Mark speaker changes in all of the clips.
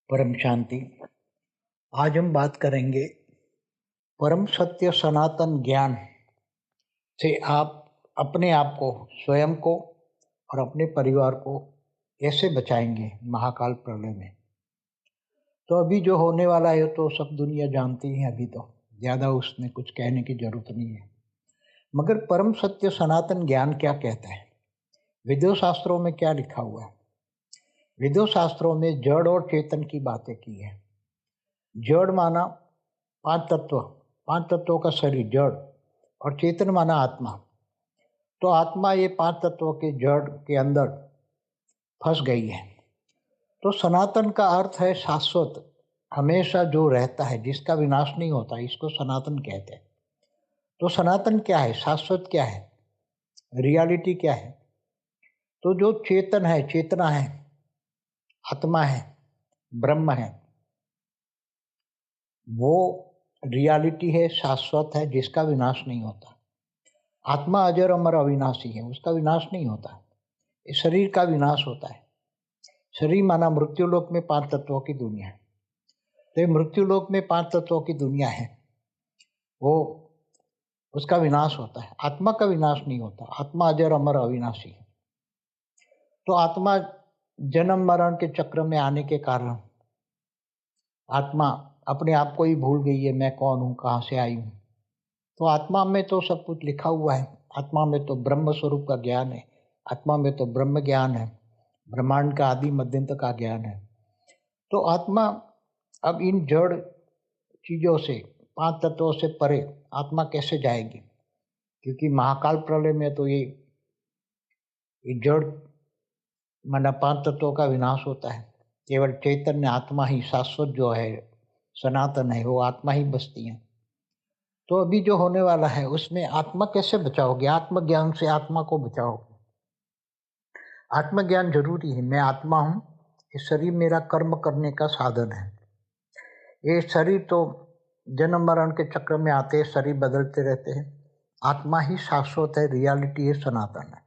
Speaker 1: परम शांति। आज हम बात करेंगे परम सत्य सनातन ज्ञान से आप अपने आप को, स्वयं को और अपने परिवार को कैसे बचाएंगे महाकाल प्रलय में। तो अभी जो होने वाला है तो सब दुनिया जानती है, अभी तो ज़्यादा उसमें कुछ कहने की जरूरत नहीं है। मगर परम सत्य सनातन ज्ञान क्या कहता है, वेदों शास्त्रों में क्या लिखा हुआ है। वेदों शास्त्रों में जड़ और चेतन की बातें की है। जड़ माना पांच तत्वों का शरीर जड़, और चेतन माना आत्मा। तो आत्मा ये पांच तत्वों के जड़ के अंदर फंस गई है। तो सनातन का अर्थ है शाश्वत, हमेशा जो रहता है, जिसका विनाश नहीं होता, इसको सनातन कहते हैं। तो सनातन क्या है, शाश्वत क्या है, रियलिटी क्या है। तो जो चेतन है, चेतना है, आत्मा है, ब्रह्म है, वो रियलिटी है, शाश्वत है, जिसका विनाश नहीं होता। आत्मा अजर अमर अविनाशी है, उसका विनाश नहीं होता। इस शरीर का विनाश होता है। शरीर माना मृत्युलोक में पांच तत्वों की दुनिया है। तो ये मृत्युलोक में पांच तत्वों की दुनिया है, वो उसका विनाश होता है। आत्मा का विनाश नहीं होता। आत्मा अजर अमर अविनाशी है। तो आत्मा जन्म मरण के चक्र में आने के कारण आत्मा अपने आप को ही भूल गई है, मैं कौन हूँ, कहाँ से आई हूँ। तो आत्मा में तो सब कुछ लिखा हुआ है। आत्मा में तो ब्रह्म स्वरूप का ज्ञान है। आत्मा में तो ब्रह्म ज्ञान है, ब्रह्मांड का आदि मध्यंत का ज्ञान है। तो आत्मा अब इन जड़ चीज़ों से, पांच तत्वों से परे आत्मा कैसे जाएगी। क्योंकि महाकाल प्रलय में तो ये जड़ माना पांच तत्वों का विनाश होता है। केवल चैतन्य आत्मा ही, शाश्वत जो है, सनातन है, वो आत्मा ही बसती है। तो अभी जो होने वाला है उसमें आत्मा कैसे बचाओगे, आत्मज्ञान से आत्मा को बचाओगे। आत्मज्ञान जरूरी है। मैं आत्मा हूँ, ये शरीर मेरा कर्म करने का साधन है। ये शरीर तो जन्म मरण के चक्र में आते हैं, शरीर बदलते रहते हैं। आत्मा ही शाश्वत है, रियलिटी है, सनातन है।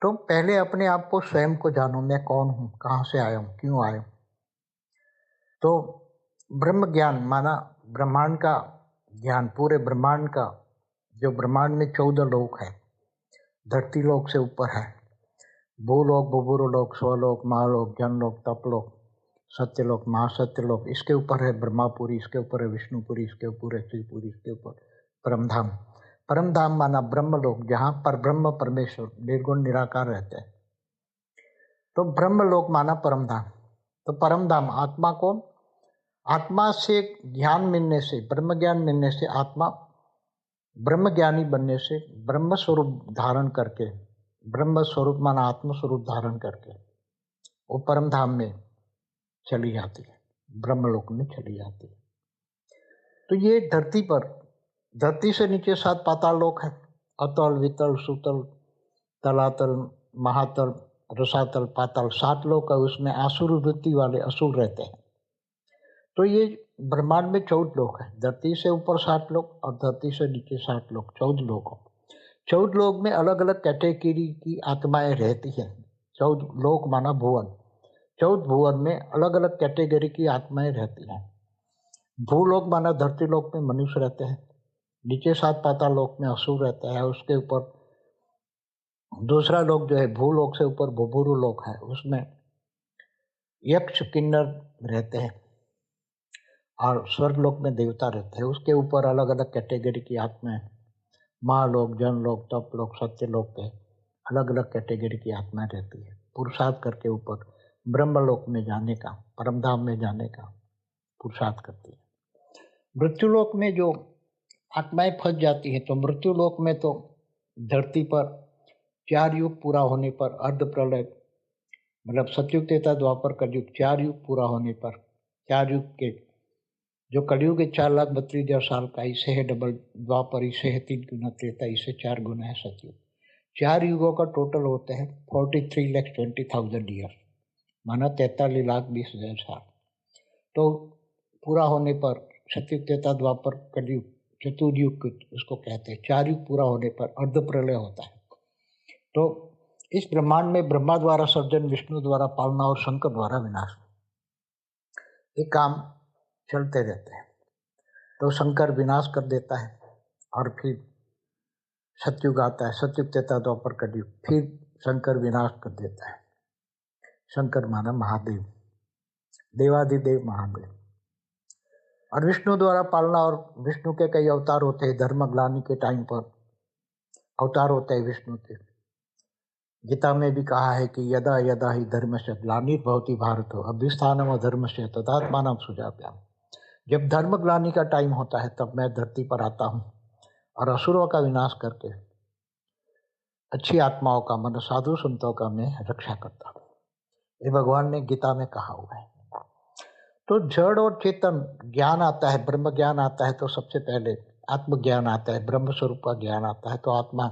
Speaker 1: तो पहले अपने आप को, स्वयं को जानो, मैं कौन हूँ, कहाँ से आया हूँ, क्यों आया हूँ। तो ब्रह्म ज्ञान माना ब्रह्मांड का ज्ञान, पूरे ब्रह्मांड का। जो ब्रह्मांड में 14 लोक है, धरती लोक से ऊपर है, भूलोक, भूभुरलोक, स्वलोक, महालोक, जनलोक, तपलोक, सत्यलोक, महासत्यलोक। इसके ऊपर है ब्रह्मापुरी, इसके ऊपर है विष्णुपुरी, इसके ऊपर है शिवपुरी, इसके ऊपर परमधाम। परमधाम माना ब्रह्मलोक, जहाँ पर ब्रह्म परमेश्वर निर्गुण निराकार रहते हैं। तो ब्रह्मलोक माना परमधाम। तो परमधाम आत्मा को, आत्मा से ज्ञान मिलने से, ब्रह्म ज्ञान मिलने से, आत्मा ब्रह्म ज्ञानी बनने से, ब्रह्म स्वरूप धारण करके, ब्रह्म स्वरूप माना आत्म स्वरूप धारण करके वो परम धाम में चली जाती है, ब्रह्मलोक में चली जाती है। तो ये धरती पर, धरती से नीचे 7 पाताल लोक है, अतल, वितल, सुतल, तलातल, महातल, रसातल, पाताल। 7 लोक है। उसमें आसुर वृत्ति वाले असुर रहते हैं। तो ये ब्रह्मांड में 14 लोक है। धरती से ऊपर 7 लोक और धरती से नीचे 7 लोक, 14 लोक। 14 लोक में अलग अलग कैटेगरी की आत्माएं रहती हैं। 14 लोक माना भुवन। 14 भुवन में अलग अलग कैटेगरी की आत्माएं रहती हैं। भूलोक माना धरती लोक में मनुष्य रहते हैं, नीचे 7 पाताल लोक में असुर रहता है, उसके ऊपर दूसरा लोक जो है भूलोक से ऊपर भूभुरु लोक है, उसमें यक्ष किन्नर रहते हैं, और स्वर्ग लोक में देवता रहते हैं। उसके ऊपर अलग अलग कैटेगरी की आत्माएं, महालोक, जनलोक, तपलोक, सत्यलोक पे अलग अलग कैटेगरी की आत्माएं रहती है। पुरुषार्थ करके ऊपर ब्रह्मलोक में जाने का, परमधाम में जाने का पुरुषार्थ करती है। मृत्युलोक में जो आत्माएं फंस जाती हैं, तो मृत्युलोक में तो धरती पर 4 युग पूरा होने पर, अर्ध प्रलय मतलब सतयुग, त्रेता, द्वापर, कलयुग, 4 युग पूरा होने पर, 4 युग के जो कलयुग है 4,32,000 साल का, इसे है डबल द्वापर, इसे है 3 गुना त्रेता, इसे 4 गुना है सतयुग। 4 युगों का टोटल होते हैं 43,20,000 ईयर, माना 43,20,000 साल। तो पूरा होने पर सतयुग, त्रेता, द्वापर, कलयुग, चतुर्युग उसको कहते हैं। 4 युग पूरा होने पर अर्ध प्रलय होता है। तो इस ब्रह्मांड में ब्रह्मा द्वारा सर्जन, विष्णु द्वारा पालना और शंकर द्वारा विनाश। ये काम चलते रहते हैं। तो शंकर विनाश कर देता है और फिर सतयुग आता है, सतयुग त्रेता द्वापर कलयुग, फिर शंकर विनाश कर देता है। शंकर माना महादेव, देवाधिदेव महादेव। और विष्णु द्वारा पालना, और विष्णु के कई अवतार होते हैं। धर्मग्लानि के टाइम पर अवतार होते हैं विष्णु के। गीता में भी कहा है कि यदा यदा ही धर्मस्य ग्लानिर्भवति भारत अभ्युत्थानम् अधर्मस्य तदात्मानं सृजाम्यहम्। जब धर्मग्लानि का टाइम होता है तब मैं धरती पर आता हूँ और असुरों का विनाश करके अच्छी आत्माओं का, मतलब साधु संतों का मैं रक्षा करता हूँ। ये भगवान ने गीता में कहा हुआ है। तो जड़ और चेतन ज्ञान आता है, ब्रह्म ज्ञान आता है, तो सबसे पहले आत्मज्ञान आता है, ब्रह्म स्वरूप का ज्ञान आता है। तो आत्मा,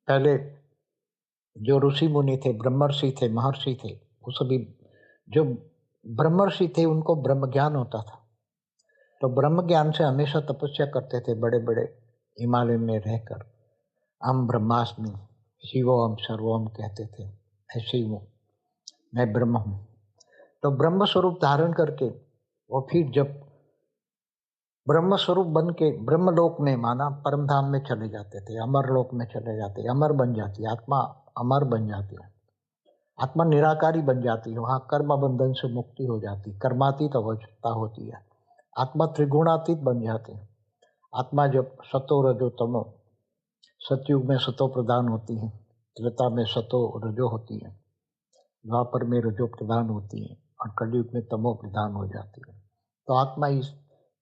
Speaker 1: पहले जो ऋषि मुनि थे, ब्रह्मर्षि थे, महर्षि थे, वो सभी जो ब्रह्मर्षि थे उनको ब्रह्म ज्ञान होता था। तो ब्रह्म ज्ञान से हमेशा तपस्या करते थे, बड़े बड़े हिमालय में रहकर। हम ब्रह्मास्मि शिवोहम सर्वोहम कहते थे, ऐसे ही वो मैं ब्रह्म हूँ। तो ब्रह्म स्वरूप धारण करके वो फिर जब ब्रह्म स्वरूप बन के ब्रह्मलोक में, माना परम धाम में चले जाते थे, अमर लोक में चले जाते, अमर बन जाती है आत्मा, अमर बन जाती है आत्मा, निराकारी बन जाती है। वहाँ कर्म बंधन से मुक्ति हो जाती, कर्मातीत अवस्था होती है। आत्मा त्रिगुणातीत बन जाती है। आत्मा जब सतो रजो तमो, सतयुग में सतो प्रदान होती है, त्रेता में सतो रजो होती है, द्वापर में रजो प्रदान होती है, और कलयुग में तमो प्रदान हो जाती है। तो आत्मा इस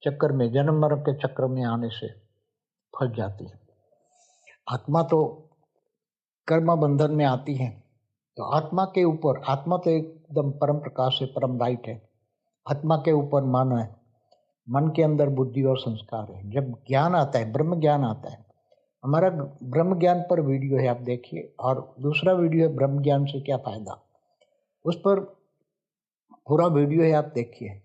Speaker 1: चक्कर में, जन्म मरण के चक्र में आने से फंस जाती है। आत्मा तो कर्म बंधन में आती है। तो आत्मा के ऊपर, आत्मा तो एकदम परम प्रकाश है, परम लाइट है। आत्मा के ऊपर मन है, मन के अंदर बुद्धि और संस्कार है। जब ज्ञान आता है, ब्रह्म ज्ञान आता है, हमारा ब्रह्म ज्ञान पर वीडियो है, आप देखिए। और दूसरा वीडियो है ब्रह्म ज्ञान से क्या फायदा, उस पर पूरा वीडियो है, आप देखिए।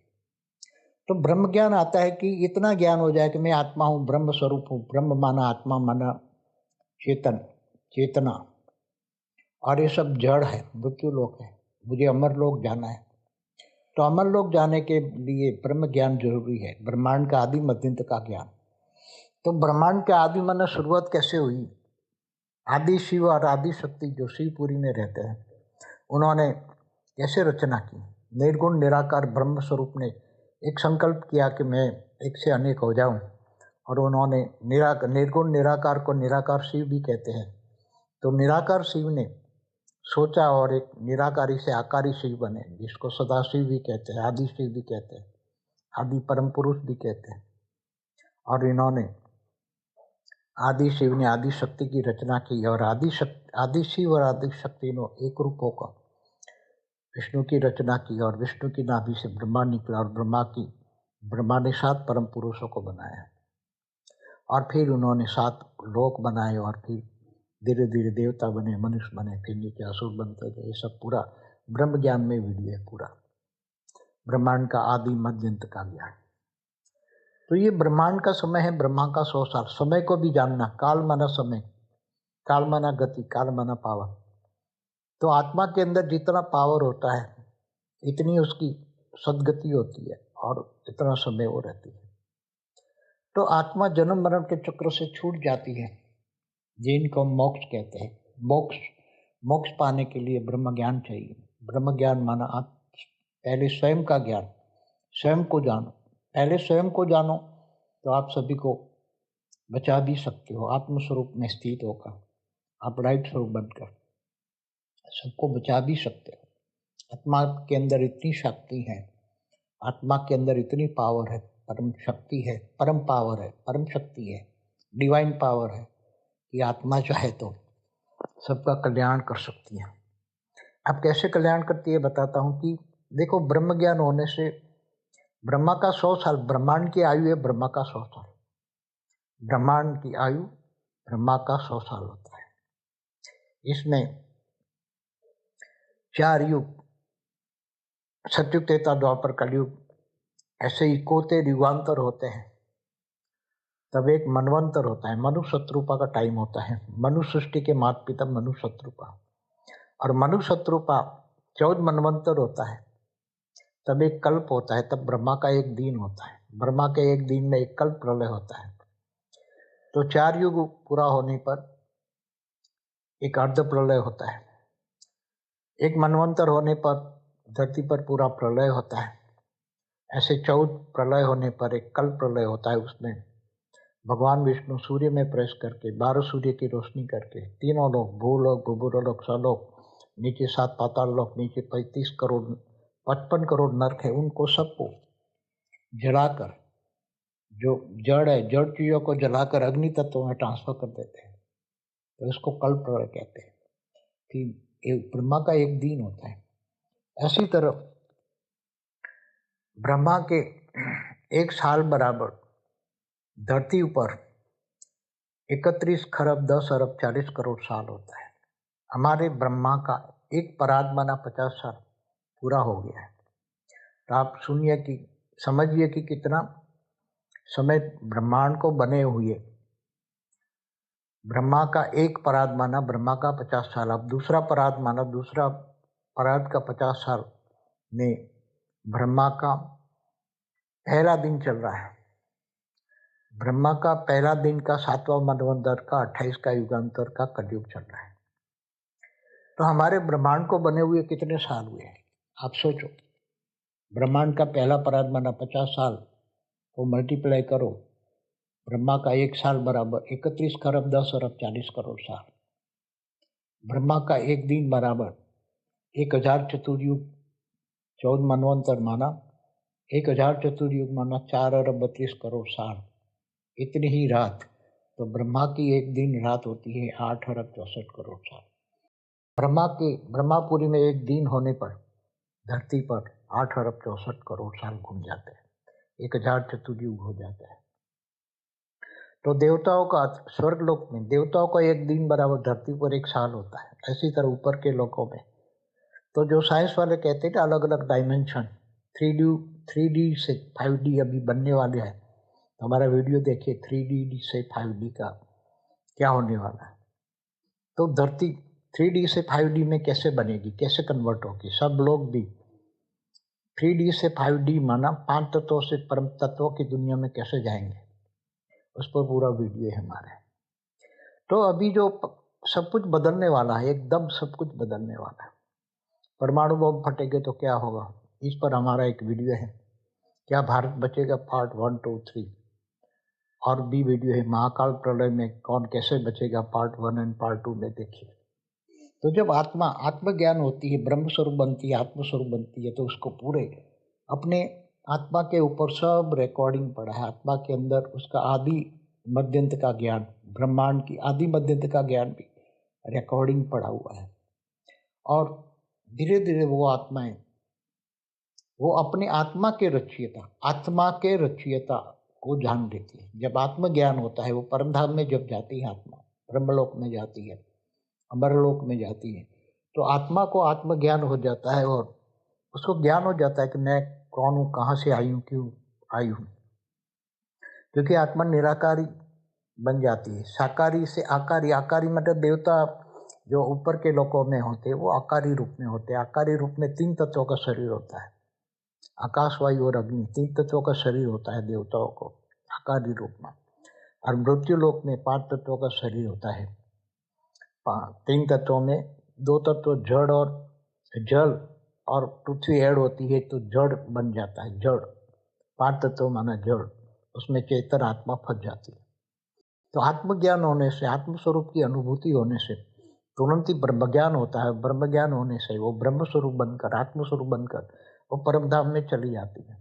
Speaker 1: तो ब्रह्म ज्ञान आता है कि इतना ज्ञान हो जाए कि मैं आत्मा हूँ, ब्रह्म स्वरूप हूँ। ब्रह्म माना आत्मा, माना चेतन, चेतना, और ये सब जड़ है, मृत्यु लोक है। मुझे अमर लोक जाना है। तो अमर लोक जाने के लिए ब्रह्म ज्ञान जरूरी है, ब्रह्मांड का आदि मध्यंत का ज्ञान। तो ब्रह्मांड के आदि माना शुरुआत कैसे हुई। आदि शिव और आदि शक्ति जो शिवपुरी में रहते हैं, उन्होंने कैसे रचना की। निर्गुण निराकार ब्रह्म स्वरूप ने एक संकल्प किया कि मैं एक से अनेक हो जाऊं, और उन्होंने निर्गुण निराकार को निराकार शिव भी कहते हैं। तो निराकार शिव ने सोचा और एक निराकारी से आकारी शिव बने, जिसको सदाशिव भी कहते हैं, आदि शिव भी कहते हैं, आदि परम पुरुष भी कहते हैं। और इन्होंने, आदि शिव ने आदि शक्ति की रचना की, और आदि शिव और आदि शक्ति ने एक रूप होकर विष्णु की रचना की, और विष्णु की नाभि से ब्रह्मा निकला, और ब्रह्मा ने 7 परम पुरुषों को बनाया, और फिर उन्होंने 7 लोक बनाए, और फिर धीरे धीरे देवता बने, मनुष्य बने, फिर नीचे असुर बनते गए। ये सब पूरा ब्रह्म ज्ञान में वीडियो है, पूरा ब्रह्मांड का आदि मध्य अंत का ज्ञान। तो ये ब्रह्मांड का समय है, ब्रह्मा का 100 साल। समय को भी जानना, काल माना समय, काल माना गति, काल माना पावर। तो आत्मा के अंदर जितना पावर होता है, इतनी उसकी सदगति होती है, और इतना समय वो रहती है। तो आत्मा जन्म मरण के चक्र से छूट जाती है, जिनको हम मोक्ष कहते हैं। मोक्ष पाने के लिए ब्रह्म ज्ञान चाहिए। ब्रह्म ज्ञान माना आप पहले स्वयं का ज्ञान, स्वयं को जानो। पहले स्वयं को जानो तो आप सभी को बचा भी सकते हो। आत्मस्वरूप में स्थित होकर, आप राइट स्वरूप बनकर सबको बचा भी सकते हो। आत्मा के अंदर इतनी शक्ति है, आत्मा के अंदर इतनी पावर है, परम शक्ति है, परम पावर है, परम शक्ति है, डिवाइन पावर है, कि आत्मा चाहे तो सबका कल्याण कर सकती है। अब कैसे कल्याण करती है बताता हूँ। कि देखो, ब्रह्म ज्ञान होने से ब्रह्मा का 100 साल, ब्रह्मांड की आयु है ब्रह्मा का 100 साल, ब्रह्मांड की आयु ब्रह्मा का 100 साल होता है। इसमें 4 युग, सतयुग, त्रेता, द्वापर, कलयुग, ऐसे इकोते युगांतर होते हैं। तब एक मनवंतर होता है, मनु शत्रुपा का टाइम होता है। मनु सृष्टि के माता पिता मनु शत्रुपा, और मनु शत्रुपा 14 मनवंतर होता है। तब एक कल्प होता है, तब ब्रह्मा का एक दिन होता है। ब्रह्मा के एक दिन में एक कल्प प्रलय होता है। तो 4 युग पूरा होने पर एक अर्ध प्रलय होता है। एक मनवंतर होने पर धरती पर पूरा प्रलय होता है। ऐसे 14 प्रलय होने पर एक कल्प प्रलय होता है। उसमें भगवान विष्णु सूर्य में प्रवेश करके 12 सूर्य की रोशनी करके तीनों लोग, भूलोक, भूभुरलोक, स्वलोक, नीचे 7 पाताल लोक, नीचे 35 करोड़ 55 करोड़ नरक है, उनको सबको जलाकर, जो जड़ है, जड़ चीजों को जलाकर अग्नि तत्वों में ट्रांसफर कर देते हैं। तो इसको कल्प प्रलय कहते हैं कि एक ब्रह्मा का एक दिन होता है। ऐसी तरह ब्रह्मा के एक साल बराबर धरती ऊपर 31 खरब 10 अरब 40 करोड़ साल होता है। हमारे ब्रह्मा का एक परागमना 50 साल पूरा हो गया है। तो आप सुनिए कि समझिए कि कितना समय ब्रह्मांड को बने हुए। ब्रह्मा का एक पराग माना, ब्रह्मा का 50 साल। अब दूसरा पराग माना, दूसरा पराग का 50 साल में ब्रह्मा का पहला दिन चल रहा है। ब्रह्मा का पहला दिन का 7वां मनवंतर का 28 का युगांतर का कलयुग चल रहा है। तो हमारे ब्रह्मांड को बने हुए कितने साल हुए हैं आप सोचो। ब्रह्मांड का पहला पराग माना 50 साल को मल्टीप्लाई करो, ब्रह्मा का एक साल बराबर 31 खरब 10 अरब 40 करोड़ साल। ब्रह्मा का एक दिन बराबर 1000 चतुर्युग, 14 मनवंतर माना, 1000 चतुर्युग माना 4 अरब 32 करोड़ साल। इतनी ही रात, तो ब्रह्मा की एक दिन रात होती है 8 अरब 64 करोड़ साल। ब्रह्मापुरी में एक दिन होने पर धरती पर 8 अरब 64 करोड़ साल घूम जाते हैं, 1000 चतुर्युग हो जाता है। तो देवताओं का स्वर्गलोक में देवताओं का एक दिन बराबर धरती पर एक साल होता है। ऐसी तरह ऊपर के लोकों में तो जो साइंस वाले कहते हैं अलग अलग डायमेंशन, 3D से 5D अभी बनने वाले हैं। तो हमारा वीडियो देखिए 3D से 5D का क्या होने वाला है। तो धरती 3D से 5D में कैसे बनेगी, कैसे कन्वर्ट होगी। सब लोग भी 3D से 5D माना 5 तत्वों से परम तत्वों की दुनिया में कैसे जाएंगे, उस पर पूरा वीडियो है हमारे। तो अभी जो सब कुछ बदलने वाला है, एकदम सब कुछ बदलने वाला है। परमाणु बम फटेंगे तो क्या होगा, इस पर हमारा एक वीडियो है। क्या भारत बचेगा, पार्ट 1, 2, 3। और भी वीडियो है महाकाल प्रलय में कौन कैसे बचेगा, पार्ट 1 एंड पार्ट 2 में देखिए। तो जब आत्मज्ञान होती है, ब्रह्म स्वरूप बनती है, आत्म स्वरूप बनती है, तो उसको पूरे अपने आत्मा के ऊपर सब रिकॉर्डिंग पड़ा है। आत्मा के अंदर उसका आदि मध्यंत का ज्ञान, ब्रह्मांड की आदि मध्यंत का ज्ञान भी रिकॉर्डिंग पड़ा हुआ है। और धीरे धीरे वो अपने आत्मा के रचयिता को जान लेती है। जब आत्मज्ञान होता है, वो परमधाम में जब जाती है आत्मा, ब्रह्मलोक में जाती है, अमरलोक में जाती है, तो आत्मा को आत्मज्ञान हो जाता है और उसको ज्ञान हो जाता है कि मैं कौन हूँ, कहाँ से आई हूँ, क्यों आई हूँ। क्योंकि आत्मा निराकारी बन जाती है। साकारी से आकारी, आकारी मतलब देवता जो ऊपर के लोकों में होते हैं वो आकारी रूप में होते हैं। आकारी रूप में 3 तत्वों का शरीर होता है, आकाश, वायु और अग्नि, 3 तत्वों का शरीर होता है देवताओं को आकारी रूप में। और मृत्यु लोक में 5 तत्वों का शरीर होता है। 3 तत्वों में 2 तत्व जड़ और जल और पृथ्वी ऐड होती है तो जड़ बन जाता है। जड़ 5 तत्व माना जड़, उसमें चेतन आत्मा फंस जाती है। तो आत्मज्ञान होने से, आत्मस्वरूप की अनुभूति होने से तुरंत ही ब्रह्मज्ञान होता है। ब्रह्मज्ञान होने से वो ब्रह्म स्वरूप बनकर, आत्मस्वरूप बनकर वो परमधाम में चली जाती है,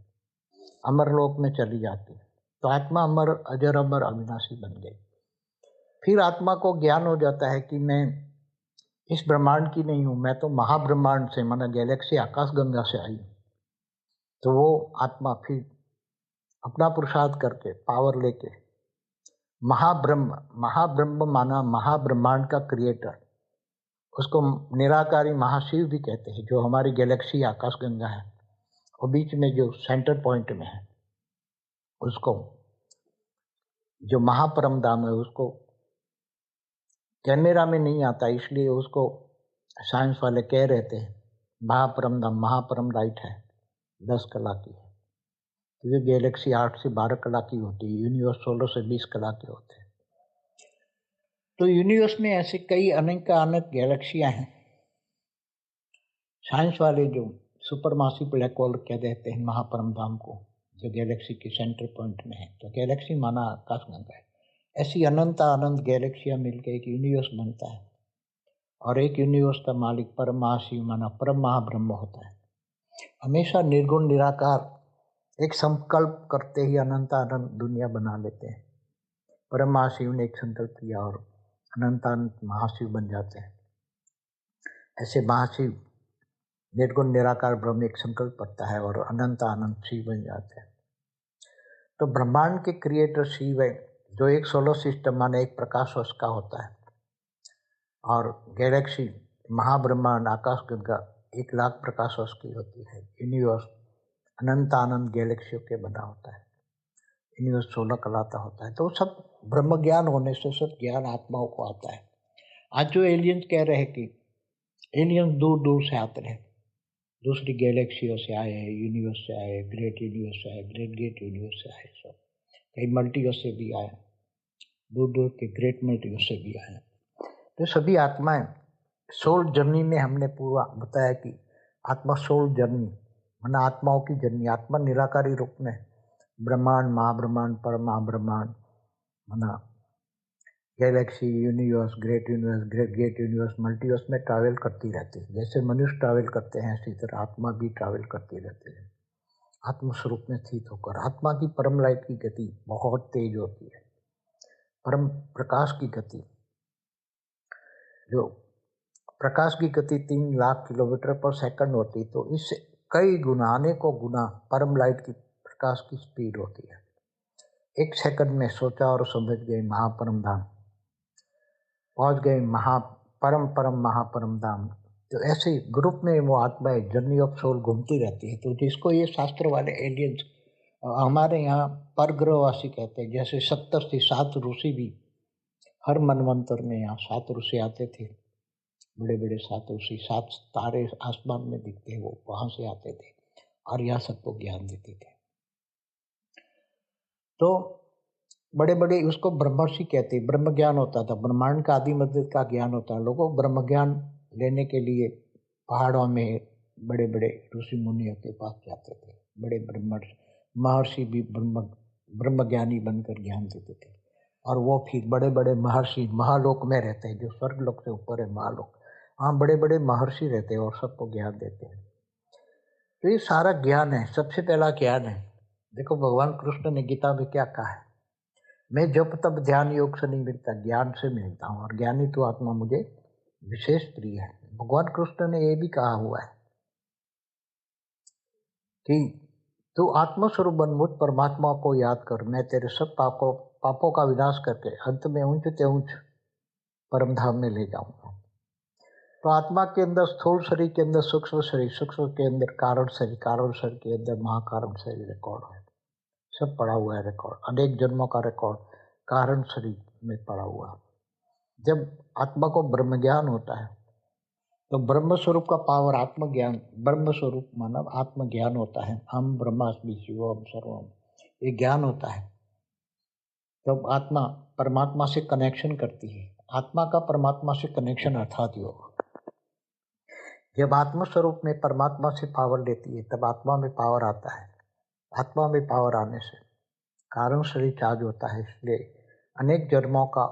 Speaker 1: अमरलोक में चली जाती है। तो आत्मा अमर, अजर, अमर, अविनाशी बन गई। फिर आत्मा को ज्ञान हो जाता है कि मैं इस ब्रह्मांड की नहीं हूँ, मैं तो महाब्रह्मांड से, माना गैलेक्सी आकाश गंगा से आई हूँ। तो वो आत्मा फिर अपना पुरुषार्थ करके, पावर लेके महाब्रह्म माना महाब्रह्मांड का क्रिएटर, उसको निराकारी महाशिव भी कहते हैं, जो हमारी गैलेक्सी आकाश गंगा है और बीच में जो सेंटर पॉइंट में है, उसको जो महापरम धाम है, उसको कैमरा में नहीं आता, इसलिए उसको साइंस वाले कह रहे थे महापरम धाम, महापरम लाइट है, 10 कला की है। तो ये गैलेक्सी 8 से 12 कला की होती है, यूनिवर्स 16 से 20 कला के होते हैं। तो यूनिवर्स में ऐसे कई अनेकानेक गैलेक्सियां हैं। साइंस वाले जो सुपरमासिव ब्लैक होल कह देते हैं महापरम धाम को, जो गैलेक्सी के सेंटर पॉइंट में है। तो गैलेक्सी माना आकाशगंगा है। ऐसी अनंत अनंत गैलेक्सियां मिलकर एक यूनिवर्स बनता है, और एक यूनिवर्स का मालिक परम महाशिव माना परम महाब्रह्म होता है। हमेशा निर्गुण निराकार एक संकल्प करते ही अनंत अनंत दुनिया बना लेते हैं। परम महाशिव ने एक संकल्प किया और अनंत अनंत महाशिव बन जाते हैं। ऐसे महाशिव निर्गुण निराकार ब्रह्म एक संकल्प करता है और अनंत अनंत शिव बन जाते हैं। तो ब्रह्मांड के क्रिएटर शिव है, जो एक सोलर सिस्टम माने एक प्रकाश वर्ष का होता है, और गैलेक्सी महाब्रह्मांड आकाशगंगा 1 लाख प्रकाश वर्ष की होती है। यूनिवर्स अनंत अनंत गैलेक्सियों के बना होता है। यूनिवर्स 16 कला का होता है। तो सब ब्रह्म ज्ञान होने से सब ज्ञान आत्माओं को आता है। आज जो एलियंस कह रहे हैं कि एलियंस दूर दूर से आते हैं, दूसरी गैलेक्सियों से आए हैं, यूनिवर्स से आए, ग्रेट यूनिवर्स से आए, ग्रेट गेट यूनिवर्स से आए, सब कई मल्टीवर्स से भी आए, दूर दूर के ग्रेट मल्टीवर्स से भी आए। तो सभी आत्माएं सोल जर्नी में हमने पूरा बताया कि आत्मा सोल जर्नी माना आत्माओं की जर्नी। आत्मा निराकारी रूप में ब्रह्मांड महाब्रह्मांड परम महाब्रह्मांड माना galaxy universe great gate universe multiverse में ट्रैवल करती रहती है। जैसे मनुष्य ट्रैवल करते हैं, इसी तरह आत्मा भी ट्रैवल करती रहती है आत्मस्वरूप में स्थित होकर। आत्मा की परम लाइट की गति बहुत तेज होती है। परम प्रकाश की गति, जो प्रकाश की गति 3 लाख किलोमीटर पर सेकंड होती, तो इससे कई गुना अनेकों गुना परम लाइट की प्रकाश की स्पीड होती है। 1 सेकंड में सोचा और समझ गए महापरम धाम, पहुंच गए परम महापरम धाम। तो ऐसे ग्रुप में वो आत्माएं जर्नी ऑफ सोल घूमती रहती है। तो जिसको ये शास्त्र वाले एलियंस हमारे यहाँ परग्रहवासी कहते हैं, जैसे 70 से 7 ऋषि भी हर मनवंतर में यहाँ 7 ऋषि आते थे, बड़े बड़े 7 ऋषि, 7 तारे आसमान में दिखते, वो वहां से आते थे और यहाँ सबको ज्ञान देते थे। तो बड़े बड़े उसको ब्रह्मर्षि कहते हैं। ब्रह्म ज्ञान होता था, ब्रह्मांड का आदि मध्य का ज्ञान होता है। लोगों ब्रह्म ज्ञान लेने के लिए पहाड़ों में बड़े बड़े ऋषि मुनियों के पास जाते थे। बड़े महर्षि भी ब्रह्म ज्ञानी बनकर ज्ञान देते थे, और वो फिर बड़े बड़े महर्षि महालोक में रहते हैं, जो स्वर्ग लोक से ऊपर है महालोक, वहाँ बड़े बड़े महर्षि रहते हैं और सबको ज्ञान देते हैं। तो ये सारा ज्ञान है, सबसे पहला ज्ञान है। देखो भगवान कृष्ण ने गीता में क्या कहा है, मैं जब तब ध्यान योग से नहीं मिलता, ज्ञान से मिलता हूँ, और ज्ञानी तो आत्मा मुझे विशेष प्रिय है। भगवान कृष्ण ने ये भी कहा हुआ है कि तू आत्मस्वरूप बन, मुझ परमात्मा को याद कर, मैं तेरे सब पापों का विनाश करके अंत में ऊंच ते ऊंच परम धाम में ले जाऊंगा। तो आत्मा के अंदर स्थूल शरीर के अंदर सूक्ष्म शरीर, सूक्ष्म के अंदर कारण शरीर, कारण शरीर के अंदर महाकारण शरीर रिकॉर्ड है, सब पड़ा हुआ है रिकॉर्ड, अनेक जन्मों का रिकॉर्ड कारण शरीर में पड़ा हुआ है। जब आत्मा को ब्रह्म ज्ञान होता है, तो ब्रह्म स्वरूप का पावर आत्मज्ञान, ब्रह्म स्वरूप मानव आत्मज्ञान होता है। हम ब्रह्मास्मि शिवोहम सर्वम, ये ज्ञान होता है। तब आत्मा परमात्मा से कनेक्शन करती है। आत्मा का परमात्मा से कनेक्शन अर्थात योग। जब आत्म स्वरूप में परमात्मा से पावर लेती है, तब आत्मा में पावर आता है। आत्मा में पावर आने से कारण शरीर चार्ज होता है। इसलिए अनेक जन्मों का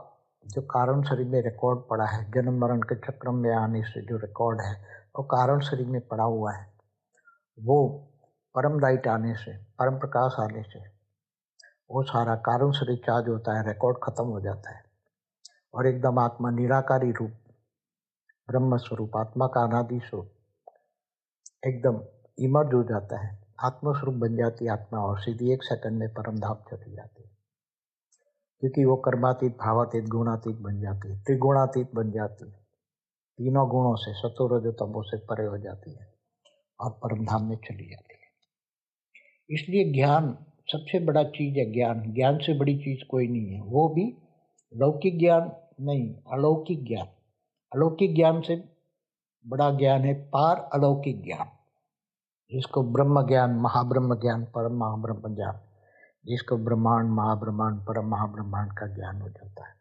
Speaker 1: जो कारण शरीर में रिकॉर्ड पड़ा है, जन्म मरण के चक्र में आने से जो रिकॉर्ड है, वो कारण शरीर में पड़ा हुआ है। वो परम लाइट आने से, परम प्रकाश आने से वो सारा कारण शरीर चार्ज होता है, रिकॉर्ड खत्म हो जाता है, और एकदम आत्मा निराकारी रूप ब्रह्म स्वरूप, आत्मा का अनादि स्वरूप एकदम इमर्ज हो जाता है, आत्मस्वरूप बन जाती है आत्मा, और सीधी 1 सेकंड में परम धाम चली जाती है। क्योंकि वो कर्मातीत, भावातीत, गुणातीत बन जाती है, त्रिगुणातीत बन जाती है, तीनों गुणों से, सतो रजो तमो से परे हो जाती है और परम धाम में चली जाती है। इसलिए ज्ञान सबसे बड़ा चीज है। ज्ञान से बड़ी चीज कोई नहीं है। वो भी लौकिक ज्ञान नहीं, अलौकिक ज्ञान। अलौकिक ज्ञान से बड़ा ज्ञान है पार अलौकिक ज्ञान। जिसको ब्रह्म ज्ञान, महाब्रह्म ज्ञान, परम महाब्रह्म ज्ञान, जिसको ब्रह्मांड, महाब्रह्मांड, परम महाब्रह्मांड का ज्ञान हो जाता है।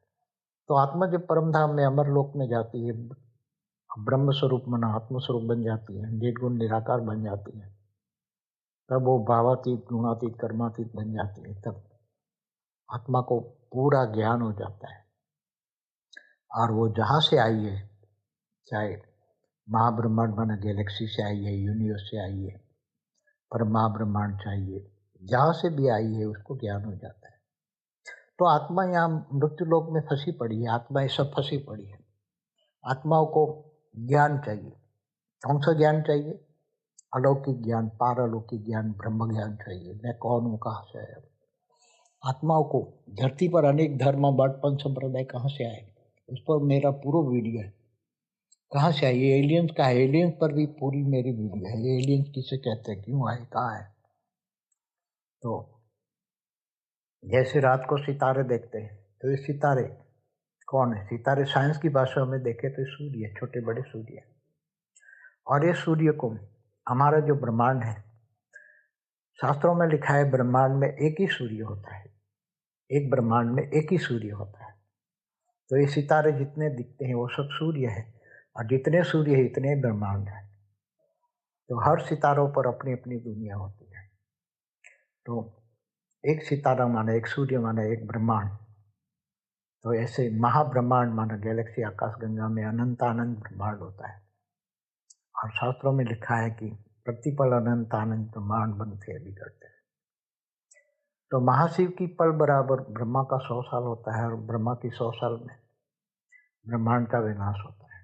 Speaker 1: तो आत्मा जब परम धाम में, अमर लोक में जाती है, ब्रह्म स्वरूप मन आत्म स्वरूप बन जाती है, निर्गुण निराकार बन जाती है, तब वो भावातीत, गुणातीत, कर्मातीत बन जाती है। तब आत्मा को पूरा ज्ञान हो जाता है और वो जहाँ से आई है, चाहे महाब्रह्मांड माना गैलेक्सी से आई है, यूनिवर्स से आई है, पर महाब्रह्मांड चाहिए, जहाँ से भी आई है उसको ज्ञान हो जाता है। तो आत्मा यहाँ मृत्यु लोक में फंसी पड़ी है, आत्मा ये सब फंसी पड़ी है। आत्माओं को ज्ञान चाहिए। कौन सा ज्ञान चाहिए? अलौकिक ज्ञान, पारलौकिक ज्ञान, ब्रह्म ज्ञान चाहिए। मैं कौन हूँ, कहाँ से आया? आत्माओं को धरती पर अनेक धर्म, बटपन, संप्रदाय कहाँ से आए, उस पर मेरा पूरा वीडियो है। कहाँ से आई? ये एलियंस का है, एलियंस पर भी पूरी मेरी वीडियो है। ये एलियंस किसे कहते हैं, क्यों आए, कहाँ है? तो जैसे रात को सितारे देखते हैं, तो ये सितारे कौन है? सितारे साइंस की भाषा में देखें तो सूर्य, छोटे बड़े सूर्य। और ये सूर्य को, हमारा जो ब्रह्मांड है, शास्त्रों में लिखा है ब्रह्मांड में एक ही सूर्य होता है, एक ब्रह्मांड में एक ही सूर्य होता है। तो ये सितारे जितने दिखते हैं वो सब सूर्य है, और जितने सूर्य है इतने ब्रह्मांड है। तो हर सितारों पर अपनी अपनी दुनिया होती है। तो एक सितारा माना एक सूर्य, माना एक ब्रह्मांड। तो ऐसे महाब्रह्मांड माना गैलेक्सी, आकाश गंगा में अनंत अनंत ब्रह्मांड होता है। और शास्त्रों में लिखा है कि प्रतिपल अनंत अनंत ब्रह्मांड बनते हैं, बिगड़ते हैं। तो महाशिव की पल बराबर ब्रह्मा का 100 साल होता है, और ब्रह्मा की 100 साल में ब्रह्मांड का विनाश होता है।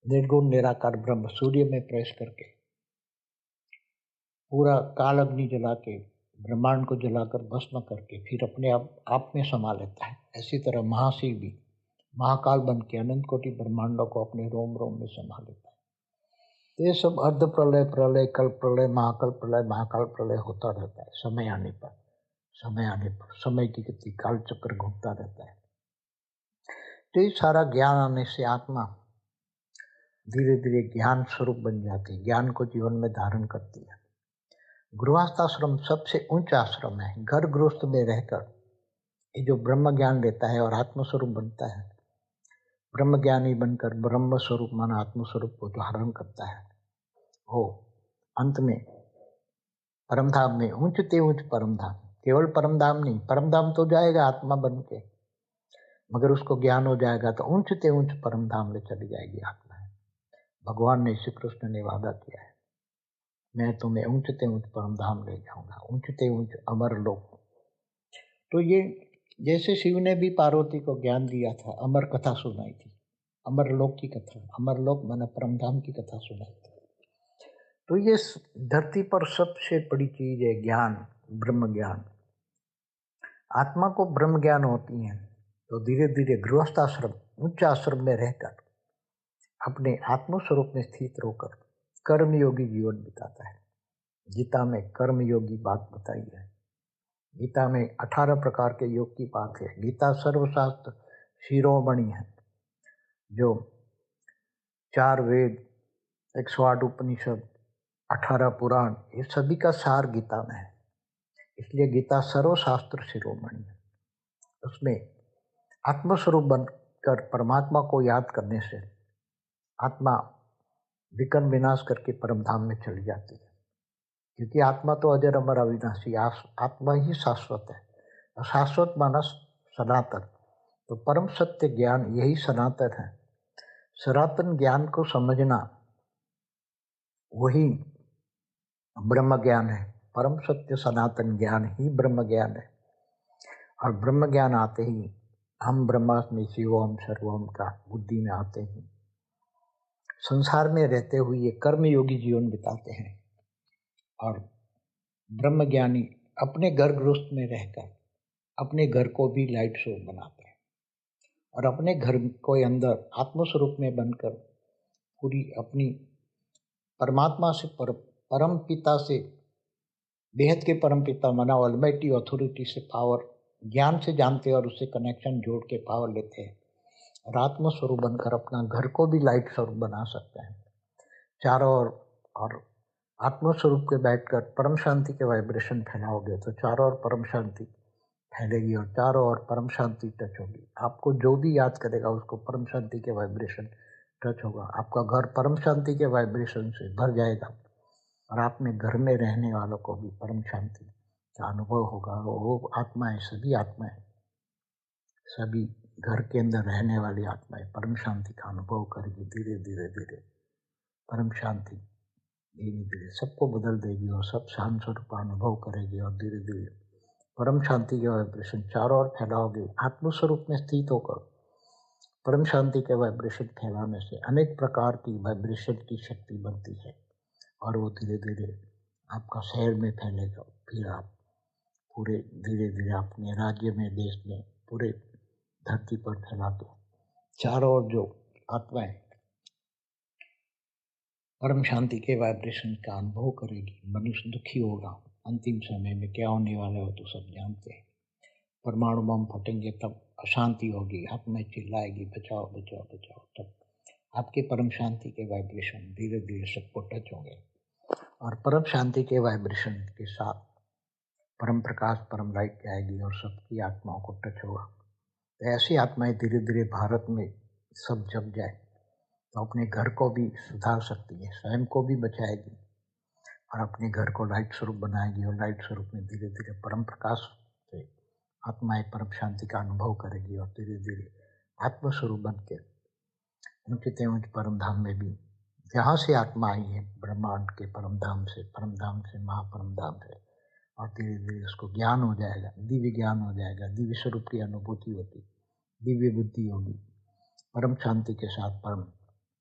Speaker 1: निर्गुण निराकार ब्रह्म सूर्य में प्रवेश करके पूरा काल अग्नि जला के, ब्रह्मांड को जलाकर भस्म करके फिर अपने आप में समा लेता है। इसी तरह महाशिव भी महाकाल बन के अनंत कोटि ब्रह्मांडों को अपने रोम रोम में समा लेता है। तो ये सब अर्ध प्रलय, प्रलय, कल प्रलय, महाकल प्रलय, महाकाल प्रलय होता रहता है। समय आने पर, समय आने पर, समय की गति, काल चक्र घूमता रहता है। तो ये सारा ज्ञान आने से आत्मा धीरे धीरे ज्ञान स्वरूप बन जाती है, ज्ञान को जीवन में धारण करती है। गृहस्थाश्रम सबसे ऊंचा आश्रम है। घर गृहस्थ में रहकर ये जो ब्रह्म ज्ञान लेता है और आत्म स्वरूप बनता है, ब्रह्म ज्ञानी बनकर ब्रह्म स्वरूप माना आत्म स्वरूप को धारण करता है, वो अंत में परमधाम में, ऊंचते ऊंच परमधाम, केवल परमधाम नहीं, परमधाम तो जाएगा आत्मा बन के, मगर उसको ज्ञान हो जाएगा तो ऊंचते ऊंच परमधाम में चली जाएगी आत्मा। भगवान ने, श्री कृष्ण ने वादा किया है, मैं तुम्हें ऊंचते ऊंच परमधाम ले जाऊंगा, ऊंचते ऊंच अमर लोक। तो ये जैसे शिव ने भी पार्वती को ज्ञान दिया था, अमर कथा सुनाई थी, अमर लोक की कथा, अमर लोक माना परमधाम की कथा सुनाई थी। तो ये धरती पर सबसे बड़ी चीज है ज्ञान, ब्रह्म ज्ञान। आत्मा को ब्रह्म ज्ञान होती है तो धीरे धीरे गृहस्थाश्रम, उच्च आश्रम में रहकर अपने आत्म स्वरूप में स्थित होकर कर्मयोगी जीवन बिताता है। गीता में कर्मयोगी बात बताई है। गीता में 18 प्रकार के योग की बात है। गीता सर्वशास्त्र शिरोमणि है, जो 4 वेद, 108 उपनिषद, 18 पुराण, ये सभी का सार गीता में है। इसलिए गीता सर्वशास्त्र शिरोमणि है। उसमें आत्मस्वरूप बनकर परमात्मा को याद करने से आत्मा विकर्म विनाश करके परमधाम में चली जाती है। क्योंकि आत्मा तो अजर अमर अविनाशी, आत्मा ही शाश्वत है। शाश्वत माना सनातन। तो परम सत्य ज्ञान यही सनातन है। सनातन ज्ञान को समझना वही ब्रह्म ज्ञान है। परम सत्य सनातन ज्ञान ही ब्रह्म ज्ञान है। और ब्रह्म ज्ञान आते ही हम ब्रह्मास्मि शिवोहम सर्वोहम का बुद्धि में आते ही संसार में रहते हुए ये कर्मयोगी जीवन बिताते हैं। और ब्रह्म ज्ञानी अपने घर गृहस्थ में रहकर अपने घर को भी लाइट शो बनाते हैं, और अपने घर को अंदर आत्मस्वरूप में बनकर पूरी अपनी परमात्मा से, परम पिता से, बेहद के परम पिता माना ऑलमाइटी अथॉरिटी से पावर ज्ञान से जानते हैं, और उससे कनेक्शन जोड़ के पावर लेते हैं, और आत्म स्वरूप बनकर अपना घर को भी लाइट स्वरूप बना सकते हैं। चारों ओर और आत्म स्वरूप के बैठकर परम शांति के वाइब्रेशन फैलाओगे तो चारों ओर परम शांति फैलेगी और चारों ओर परम शांति टच होगी। आपको जो भी याद करेगा उसको परम शांति के वाइब्रेशन टच होगा। आपका घर परम शांति के वाइब्रेशन से भर जाएगा और आपने घर में रहने वालों को भी परम शांति का अनुभव होगा। वो आत्माएं, सभी आत्माएं, सभी घर के अंदर रहने वाली आत्माएं परम शांति का अनुभव करेगी। धीरे धीरे धीरे परम शांति धीरे धीरे सबको बदल देगी और सब शांत स्वरूप का अनुभव करेगी और धीरे धीरे परम शांति के वाइब्रेशन चारों ओर फैलाओगे। आत्मस्वरूप में स्थित होकर परम शांति के वाइब्रेशन फैलाने से अनेक प्रकार की वाइब्रेशन की शक्ति बनती है और वो धीरे धीरे आपका शहर में फैलेगा। फिर आप पूरे धीरे धीरे अपने राज्य में, देश में, पूरे धरती पर फैला दो। चारों ओर जो आत्माएं परम शांति के वाइब्रेशन का अनुभव करेगी, मनुष्य दुखी होगा। अंतिम समय में क्या होने वाला हो तो सब जानते हैं। परमाणु बम फटेंगे तब अशांति होगी, आत्माएं चिल्लाएगी बचाओ बचाओ बचाओ। तब आपके परम शांति के वाइब्रेशन धीरे धीरे सबको टच होंगे और परम शांति के वाइब्रेशन के साथ परम प्रकाश, परम लाइट जाएगी और सबकी आत्माओं को टच होगा। तो ऐसी आत्माएं धीरे धीरे भारत में सब जग जाए तो अपने घर को भी सुधार सकती है, स्वयं को भी बचाएगी और अपने घर को लाइट स्वरूप बनाएगी और लाइट स्वरूप में धीरे धीरे परम प्रकाश से आत्माएं परम शांति का अनुभव करेगी और धीरे धीरे आत्मस्वरूप बन के ऊंचे ऊंचे परम धाम में भी, जहाँ से आत्मा आई है ब्रह्मांड के परम धाम से महापरम धाम से, और धीरे धीरे उसको ज्ञान हो जाएगा, दिव्य ज्ञान हो जाएगा, दिव्य स्वरूप की अनुभूति होगी, दिव्य बुद्धि होगी, परम शांति के साथ परम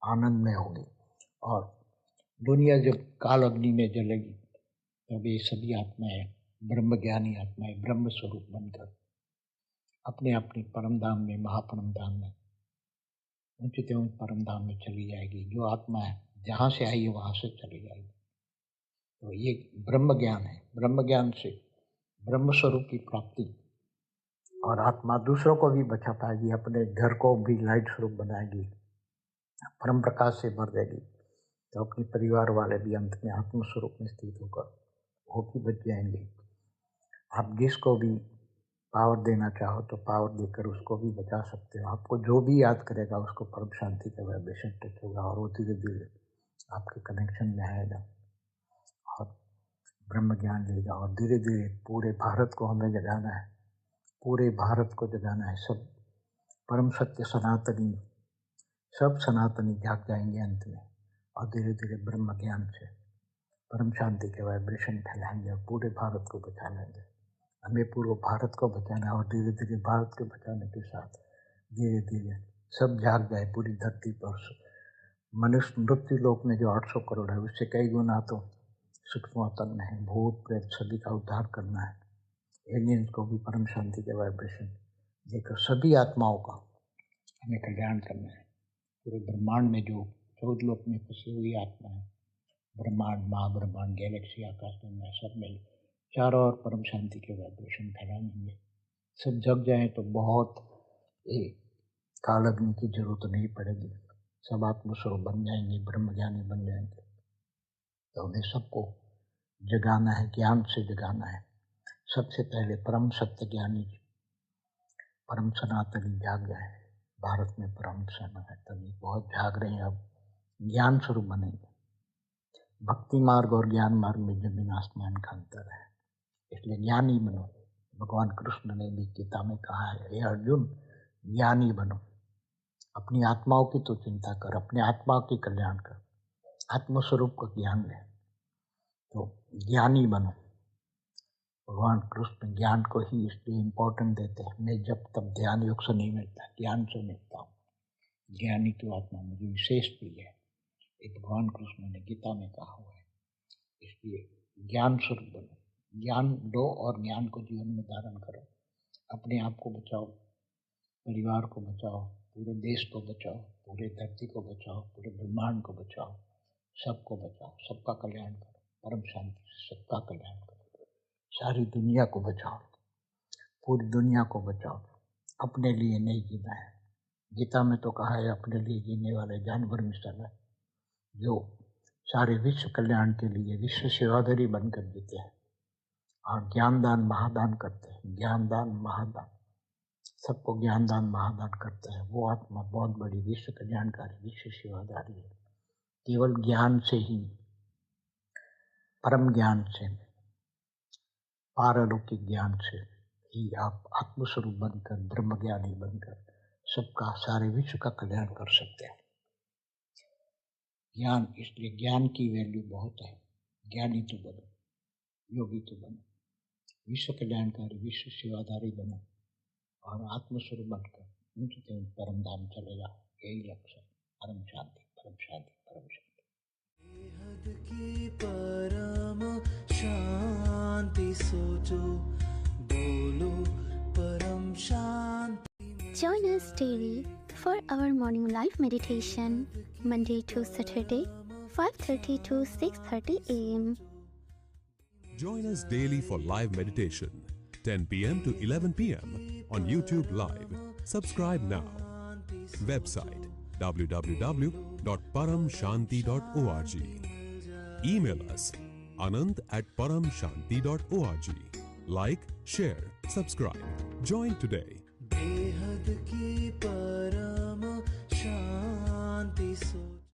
Speaker 1: आनंद में होगी। और दुनिया जब काल अग्नि में जलेगी तब ये सभी आत्माएं, ब्रह्म ज्ञानी आत्माएं ब्रह्म स्वरूप बनकर अपने अपने परम धाम में, महापरम धाम में, ऊंचे ऊंचे परम धाम में चली जाएगी। जो आत्मा है जहाँ से आई है वहाँ से चली जाएगी। तो ये ब्रह्म ज्ञान है। ब्रह्म ज्ञान से ब्रह्म स्वरूप की प्राप्ति और आत्मा दूसरों को भी बचा पाएगी, अपने घर को भी लाइट स्वरूप बनाएगी, परम प्रकाश से भर देगी। तो अपने परिवार वाले भी अंत में आत्म स्वरूप में स्थित होकर वो भी बच जाएंगे। आप जिसको भी पावर देना चाहो तो पावर देकर उसको भी बचा सकते हो। आपको जो भी याद करेगा उसको परम शांति का वाइब्रेशन टच होगा और वो धीरे धीरे आपके कनेक्शन में आएगा और ब्रह्म ज्ञान लेगा और धीरे धीरे पूरे भारत को हमें जगाना है, पूरे भारत को जगाना है। सब परम सत्य सनातनी, सब सनातनी जाग जाएंगे अंत में और धीरे धीरे ब्रह्म ज्ञान से परम शांति के वाइब्रेशन फैलाएंगे और पूरे भारत को बचा लेंगे। हमें पूरे भारत को बचाना है और धीरे धीरे भारत के बचाने के साथ धीरे धीरे सब जाग जाए पूरी धरती पर। मनुष्य मृत्यु लोक में जो 800 करोड़ है उससे कई गुना तो सूक्ष्म तन में है। भूत प्रेत सभी का उद्धार करना है। एलियंस को भी परम शांति के वाइब्रेशन देकर सभी आत्माओं का हमें कल्याण करना है। पूरे ब्रह्मांड में जो 14 लोक में फंसी हुई आत्मा है, ब्रह्मांड, महाब्रह्मांड, गैलेक्सी, आकाश में, सब में चारों ओर परम शांति के वाइब्रेशन फैलाएंगे। सब जग जाए तो बहुत काल अग्नि की जरूरत नहीं पड़ेगी। सब आत्मस्वरूप बन जाएंगे, ब्रह्म ज्ञानी बन जाएंगे। तो हमें सबको जगाना है, ज्ञान से जगाना है। सबसे पहले परम सत्य ज्ञानी, परम सनातनी जाग जाए। भारत में परम सनातनी बहुत जाग रहे हैं, अब ज्ञान स्वरूप बनेंगे। भक्ति मार्ग और ज्ञान मार्ग में जमीन आसमान का अंतर है, इसलिए ज्ञानी बनो। भगवान कृष्ण ने भी गीता में कहा है, हे अर्जुन ज्ञानी बनो। अपनी आत्माओं की तो चिंता कर, अपने आत्मा की कल्याण कर, आत्मस्वरूप का ज्ञान ले, तो ज्ञानी बनो। भगवान कृष्ण ज्ञान को ही इसलिए इम्पोर्टेंट देते हैं। मैं जब तब ध्यान योग से नहीं मिलता, ज्ञान से मिलता हूँ। ज्ञानी तो आत्मा मुझे विशेष प्रिय है, ये भगवान कृष्ण ने गीता में कहा हुआ है। इसलिए ज्ञान स्वरूप बनो, ज्ञान लो और ज्ञान को जीवन में धारण करो। अपने आप को बचाओ, परिवार को बचाओ, पूरे देश को बचाओ, पूरे धरती को बचाओ, पूरे ब्रह्मांड को बचाओ, सबको बचाओ, सबका कल्याण करो, परम शांति से सबका कल्याण करो, सारी दुनिया को बचाओ, पूरी दुनिया को बचाओ। अपने लिए नहीं जीना है। गीता में तो कहा है अपने लिए जीने वाले जानवर मिसाल है। जो सारे विश्व कल्याण के लिए विश्व सेवाधारी बनकर जीते हैं और ज्ञानदान महादान करते हैं। ज्ञानदान महादान, सबको ज्ञानदान महादान करते हैं। वो आत्मा बहुत बड़ी विश्व कल्याणकारी विश्व सेवाधारी है। केवल ज्ञान से ही, परम ज्ञान से, पारलौकिक ज्ञान से ही आप आत्मस्वरूप बनकर, ब्रह्म ज्ञानी बनकर सबका, सारे विश्व का कल्याण कर सकते हैं। ज्ञान, इसलिए ज्ञान की वैल्यू बहुत है। ज्ञानी तो बनो, योगी तो बनो, विश्व कल्याणकारी विश्व सेवाधारी बनो और आत्मस्वरूप बनकर ऊंचे परम धाम चले जाओ। यही लक्ष्य है। परम शांति, परम शांति, परम शांति।
Speaker 2: बेहद की परम शांति सोचो, बोलो परम शांति।
Speaker 3: Join us daily for our morning live meditation, Monday to Saturday, 5:30 to 6:30 a.m.
Speaker 4: Join us daily for live meditation, 10 p.m. to 11 p.m. on YouTube Live. Subscribe now. Website www.paramshanti.org. Email us anant@paramshanti.org. Like, share, subscribe. Join today.
Speaker 2: बेहद की परम शांति सो